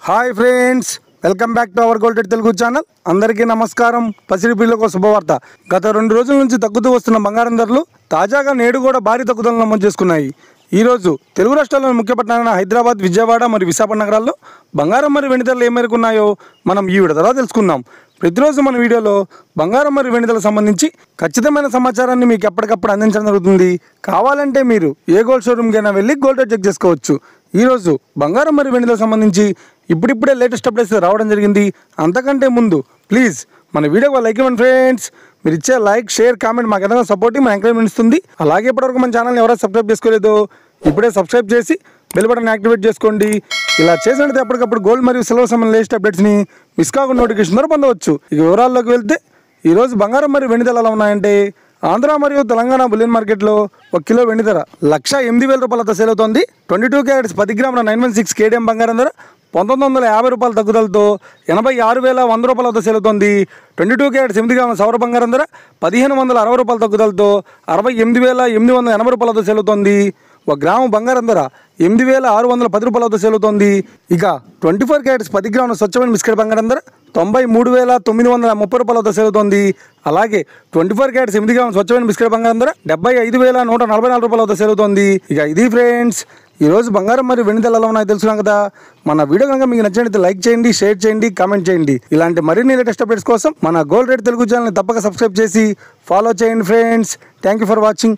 Hi friends, welcome back to our gold rate Telugu channel. అందరికీ నమస్కారం. పసిడి పిల్లలకు శుభవార్త. గత 2 రోజుల నుంచి తగ్గుతూ వస్తున్న బంగారం ధరలు తాజాగా నేడు కూడా భారీ తగ్గుదలను నమోదు చేసుకున్నాయి. ఈరోజు తెలుగు రాష్ట్రాల్లోని ముఖ్య పట్టణాలైన హైదరాబాద్, విజయవాడ మరియు విశాఖపట్నం నగరాల్లో బంగారం మరియు వెండి ధరలు ఏ మేరకు ఉన్నాయో మనం ఈ వీడియో ద్వారా తెలుసుకుందాం. ప్రతిరోజు మన వీడియోలో బంగారం మరియు వెండి ధరలకు సంబంధించి ఖచ్చితమైన సమాచారాన్ని మీకు ఎప్పటికప్పుడు అందించడం జరుగుతుంది. కావాలంటే మీరు ఏ గోల్డ్ షోరూమ్కైనా వెళ్ళి గోల్డ్ రేట్ చెక్ చేసుకోవచ్చు. ఈరోజు బంగారం మరియు వెండి ధరలకు సంబంధించి ఇప్పుడిప్పుడే లేటెస్ట్ అప్డేట్స్ రావడం జరిగింది. అంతకంటే ముందు ప్లీజ్ మన వీడియోకి లైక్ ఇవ్వండి ఫ్రెండ్స్. మీరు ఇచ్చే లైక్, షేర్, కామెంట్ మాకు ఏదైనా సపోర్ట్, మన ఎంకరేజ్మెంట్ ఇస్తుంది. అలాగే ఇప్పటివరకు మన ఛానల్ని ఎవరైనా సబ్స్క్రైబ్ చేసుకోలేదో ఇప్పుడే సబ్స్క్రైబ్ చేసి బెల్ బటన్ యాక్టివేట్ చేసుకోండి. ఇలా చేసినట్టు ఎప్పటికప్పుడు గోల్డ్ మరియు సిల్వర్ సంబంధించిన లేటెస్ట్ అప్డేట్స్ని మిస్ కాకుండా నోటిఫికేషన్ ద్వారా పొందవచ్చు. ఇక వివరాల్లోకి వెళ్తే ఈరోజు బంగారం మరియు వెండి ధరలు ఎలా ఉన్నాయంటే, ఆంధ్ర మరియు తెలంగాణ బులియన్ మార్కెట్లో 1 కిలో వెండి ధర 1,08,000 రూపాయలతో సేల్ అవుతోంది. 22 క్యారెట్స్ 10 గ్రాముల 916 KDM బంగారం ధర 1,950 రూపాయల తగ్గుదలతో 86,100 రూపాయలతో సేల్ అవుతోంది. 22 క్యారెట్స్ 8 గ్రాముల సవర బంగారం ధర 1,560 రూపాయల తగ్గుదలతో 68,880 రూపాయలతో సేల్ అవుతోంది. 1 గ్రాము బంగారం ధర 8,610 రూపాయలతో సేల్ అవుతోంది. ఇక 24 క్యారెట్స్ 10 గ్రాముల స్వచ్ఛమైన బిస్కెట్ బంగారం ధర 93,930 రూపాయలతో సేల్ అవుతోంది. అలాగే 24 క్యారెట్స్ 8 గ్రాముల స్వచ్ఛమైన బిస్కెట్ బంగారం ధర 75,144 రూపాయలతో సేల్ అవుతోంది. ఇక ఇది ఫ్రెండ్స్, ఈరోజు బంగారం మరియు వెండి ధరలు ఎలా ఉన్నాయో తెలుసుకున్నాం కదా. మన వీడియో కనుక మీకు నచ్చినట్లయితే లైక్ చేయండి, షేర్ చేయండి, కామెంట్ చేయండి. ఇలాంటి మరిన్ని లేటెస్ట్ అప్డేట్స్ కోసం మన గోల్డ్ రేట్ తెలుగు ఛానల్ని తప్పక సబ్స్క్రైబ్ చేసి ఫాలో చేయండి friends. Thank you for watching.